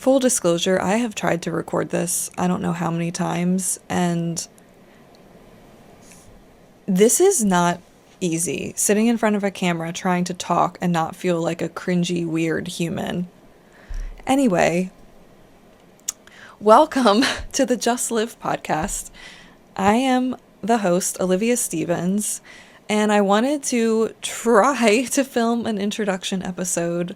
full disclosure, I have tried to record this I don't know how many times, and this is not easy. Sitting in front of a camera trying to talk and not feel like a cringy, weird human. Anyway, welcome to the Just LIV Podcast. I am the host, Olivia Stevens, and I wanted to try to film an introduction episode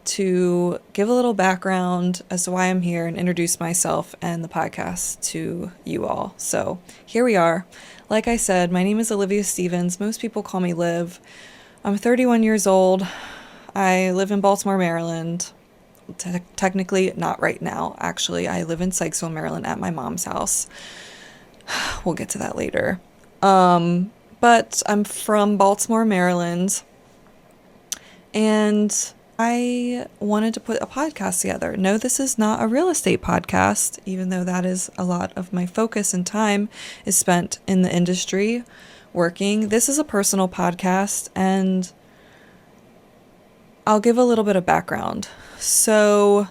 to give a little background as to why I'm here and introduce myself and the podcast to you all. So here we are. Like I said, my name is Olivia Stevens. Most people call me Liv. I'm 31 years old. I live in Baltimore, Maryland. Technically, not right now. Actually, I live in Sykesville, Maryland at my mom's house. We'll get to that later. But I'm from Baltimore, Maryland. And I wanted to put a podcast together. No, this is not a real estate podcast, even though that is a lot of my focus and time is spent in the industry working. This is a personal podcast, and I'll give a little bit of background. So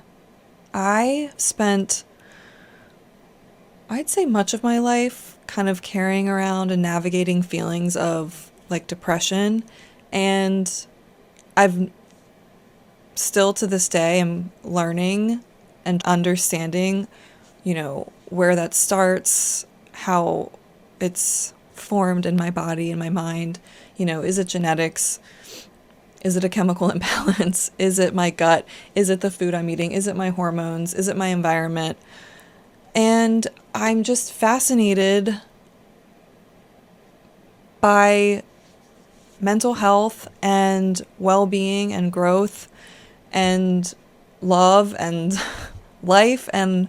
I spent, I'd say, much of my life kind of carrying around and navigating feelings of like depression, and I've still to this day am learning and understanding, where that starts, how it's formed in my body and my mind. Is it genetics? Is it a chemical imbalance? Is it my gut? Is it the food I'm eating? Is it my hormones? Is it my environment? And I'm just fascinated by mental health and well-being and growth and love and life, and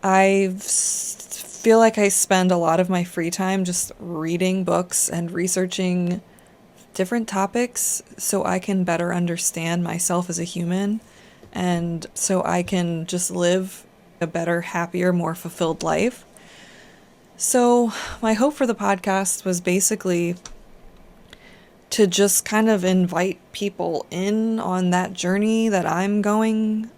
I feel like I spend a lot of my free time just reading books and researching different topics so I can better understand myself as a human, and so I can just live a better, happier, more fulfilled life. So my hope for the podcast was basically to just kind of invite people in on that journey that I'm going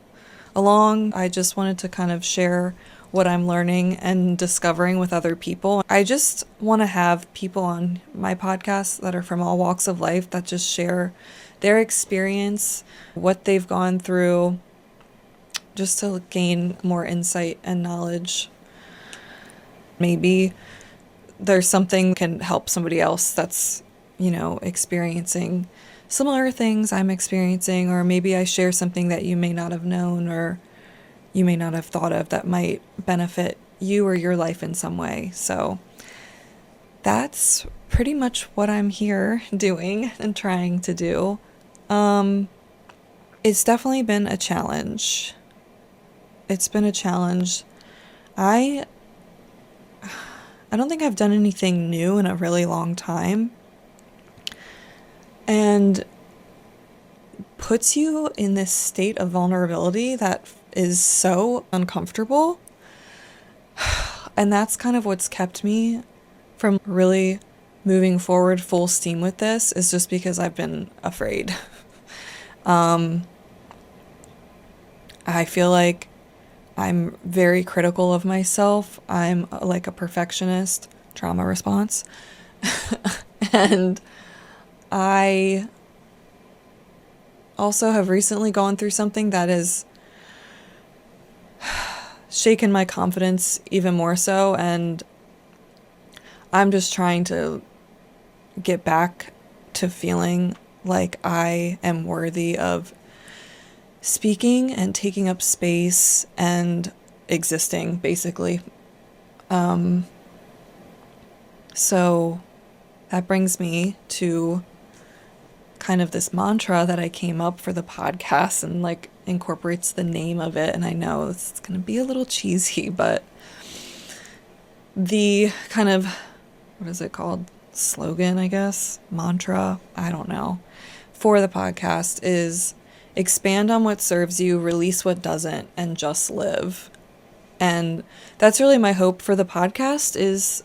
along. I just wanted to kind of share what I'm learning and discovering with other people. I just want to have people on my podcast that are from all walks of life that just share their experience, what they've gone through, just to gain more insight and knowledge. Maybe there's something can help somebody else that's experiencing similar things I'm experiencing, or maybe I share something that you may not have known or you may not have thought of that might benefit you or your life in some way. So that's pretty much what I'm here doing and trying to do. It's definitely been a challenge. It's been a challenge. I don't think I've done anything new in a really long time. And puts you in this state of vulnerability that is so uncomfortable. And that's kind of what's kept me from really moving forward full steam with this, is just because I've been afraid. I feel like I'm very critical of myself. I'm like a perfectionist, trauma response. And I also have recently gone through something that has shaken my confidence even more so, and I'm just trying to get back to feeling like I am worthy of speaking and taking up space and existing, basically. So that brings me to kind of this mantra that I came up for the podcast, and like incorporates the name of it. And I know it's going to be a little cheesy, but the kind of, what is it called? Slogan, I guess, mantra, I don't know, for the podcast is expand on what serves you, release what doesn't, and just live. And that's really my hope for the podcast, is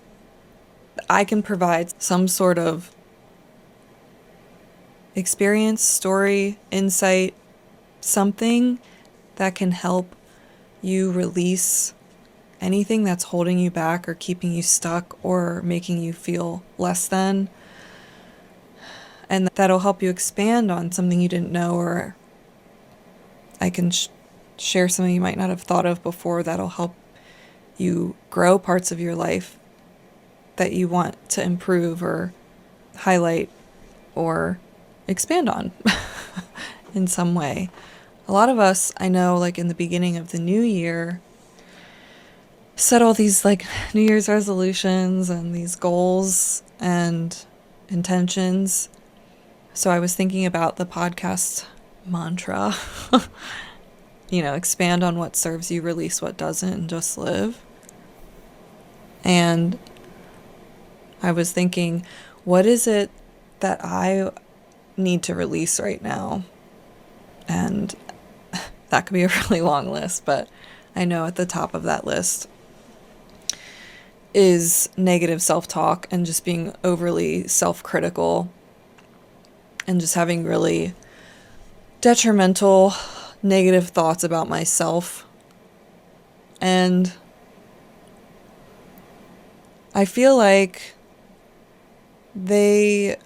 I can provide some sort of experience, story, insight, something that can help you release anything that's holding you back or keeping you stuck or making you feel less than. And that'll help you expand on something you didn't know, or I can share something you might not have thought of before that'll help you grow parts of your life that you want to improve or highlight or expand on in some way. A lot of us, I know, like in the beginning of the new year, set all these like New Year's resolutions and these goals and intentions. So I was thinking about the podcast mantra, expand on what serves you, release what doesn't, and just live. And I was thinking, what is it that I need to release right now? And that could be a really long list, but I know at the top of that list is negative self-talk and just being overly self-critical and just having really detrimental, negative thoughts about myself. And I feel like I've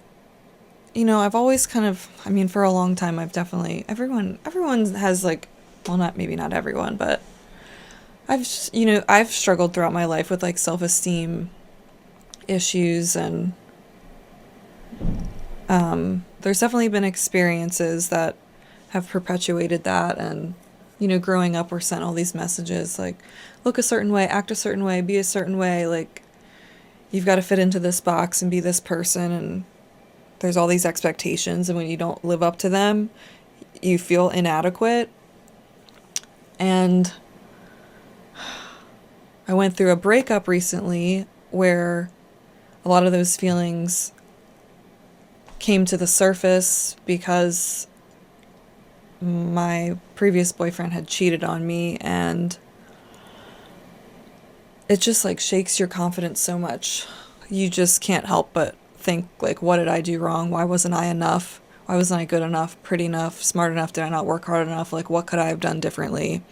always for a long time, I've definitely, everyone has maybe not everyone, but I've struggled throughout my life with like self-esteem issues, and there's definitely been experiences that have perpetuated that. And, growing up, we're sent all these messages like, look a certain way, act a certain way, be a certain way. Like, you've got to fit into this box and be this person. And there's all these expectations. And when you don't live up to them, you feel inadequate. And I went through a breakup recently where a lot of those feelings came to the surface because my previous boyfriend had cheated on me, and it just like shakes your confidence so much. You just can't help but think like, what did I do wrong? Why wasn't I enough? Why wasn't I good enough, pretty enough, smart enough? Did I not work hard enough? Like, what could I have done differently?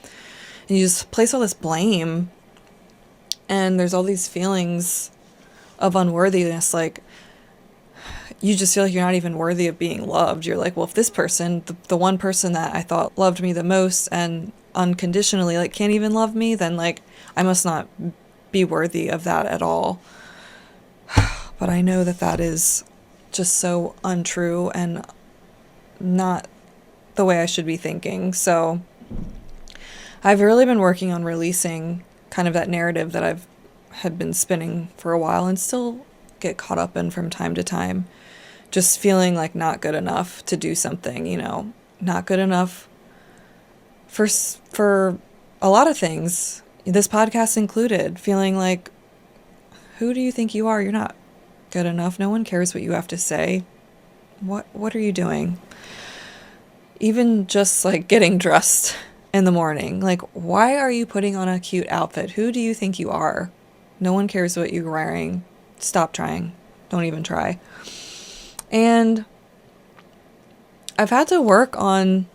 And you just place all this blame, and there's all these feelings of unworthiness. Like, you just feel like you're not even worthy of being loved. You're like, well, if this person, the one person that I thought loved me the most and unconditionally, like, can't even love me, then like, I must not be worthy of that at all. But I know that is just so untrue and not the way I should be thinking. So I've really been working on releasing kind of that narrative that I've had been spinning for a while and still get caught up in from time to time. Just feeling like not good enough to do something, not good enough for a lot of things, this podcast included. Feeling like, who do you think you are? You're not good enough. No one cares what you have to say. What are you doing? Even just like getting dressed in the morning. Like, why are you putting on a cute outfit? Who do you think you are? No one cares what you're wearing. Stop trying. Don't even try. And I've had to work on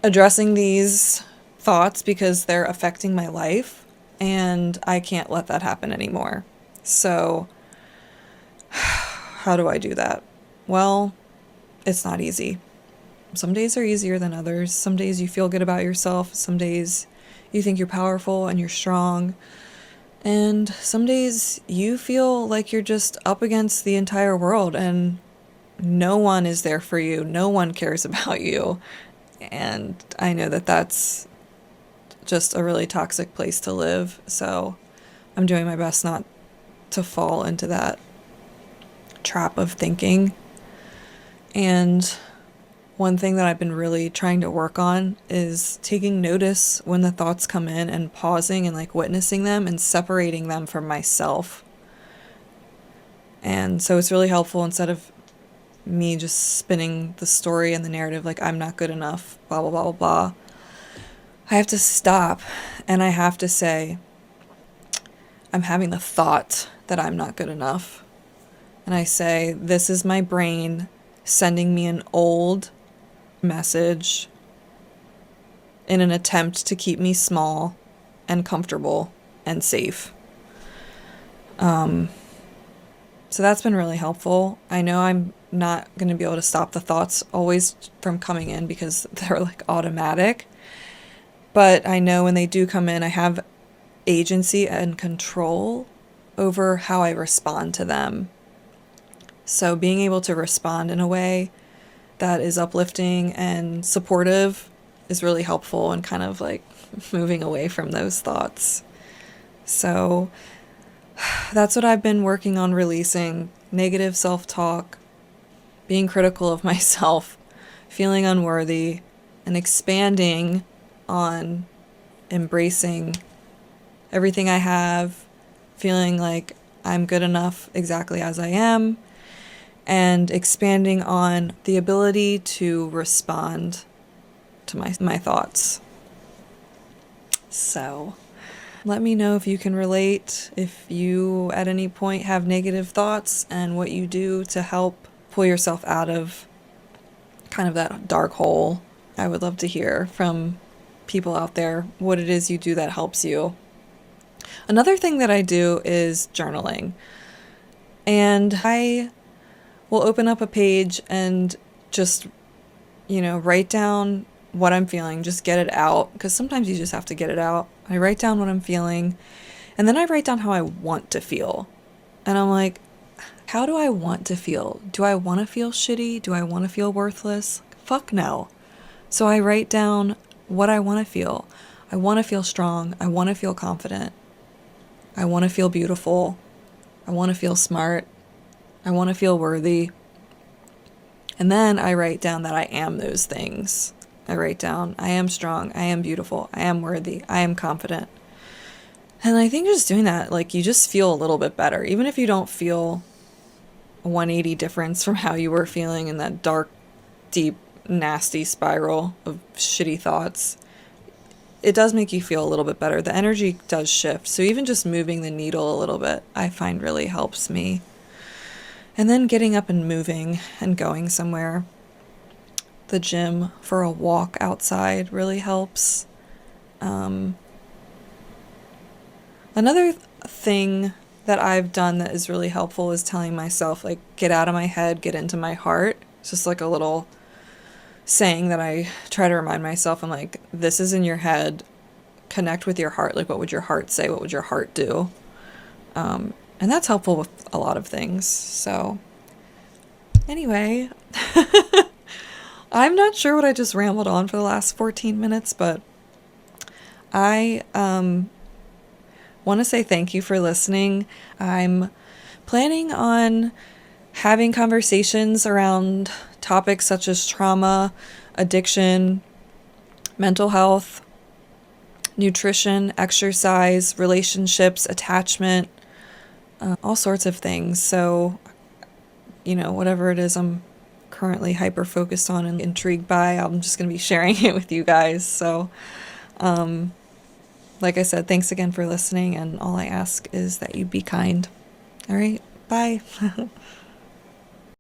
addressing these thoughts because they're affecting my life, and I can't let that happen anymore. So how do I do that? Well, it's not easy. Some days are easier than others. Some days you feel good about yourself. Some days you think you're powerful and you're strong. And some days you feel like you're just up against the entire world and no one is there for you. No one cares about you. And I know that that's just a really toxic place to live. So I'm doing my best not to fall into that trap of thinking. And one thing that I've been really trying to work on is taking notice when the thoughts come in and pausing and like witnessing them and separating them from myself. And so it's really helpful, instead of me just spinning the story and the narrative like I'm not good enough, blah, blah, blah, blah, blah. I have to stop and I have to say, I'm having the thought that I'm not good enough. And I say, this is my brain sending me an old message in an attempt to keep me small and comfortable and safe. So that's been really helpful. I know I'm not going to be able to stop the thoughts always from coming in because they're like automatic. But I know when they do come in, I have agency and control over how I respond to them. So being able to respond in a way that is uplifting and supportive is really helpful and kind of like moving away from those thoughts. So that's what I've been working on releasing: negative self-talk, being critical of myself, feeling unworthy, and expanding on embracing everything I have, feeling like I'm good enough exactly as I am, and expanding on the ability to respond to my thoughts. So let me know if you can relate, if you at any point have negative thoughts, and what you do to help pull yourself out of kind of that dark hole. I would love to hear from people out there what it is you do that helps you. Another thing that I do is journaling. And I will open up a page and just, write down what I'm feeling, just get it out, because sometimes you just have to get it out. I write down what I'm feeling, and then I write down how I want to feel. And I'm like, how do I want to feel? Do I want to feel shitty? Do I want to feel worthless? Fuck no. So I write down what I want to feel. I want to feel strong. I want to feel confident. I want to feel beautiful. I want to feel smart. I want to feel worthy. And then I write down that I am those things. I write down, I am strong, I am beautiful, I am worthy, I am confident. And I think just doing that, like, you just feel a little bit better. Even if you don't feel a 180 difference from how you were feeling in that dark, deep, nasty spiral of shitty thoughts, it does make you feel a little bit better. The energy does shift. So even just moving the needle a little bit, I find really helps me. And then getting up and moving and going somewhere. The gym for a walk outside really helps. Another thing that I've done that is really helpful is telling myself, like, get out of my head, get into my heart. It's just like a little saying that I try to remind myself. I'm like, this is in your head. Connect with your heart. Like, what would your heart say? What would your heart do? And that's helpful with a lot of things. So anyway, I'm not sure what I just rambled on for the last 14 minutes, but I want to say thank you for listening. I'm planning on having conversations around topics such as trauma, addiction, mental health, nutrition, exercise, relationships, attachment, all sorts of things. So, whatever it is I'm currently hyper focused on and intrigued by, I'm just going to be sharing it with you guys. So, like I said, thanks again for listening, and all I ask is that you be kind. All right, bye.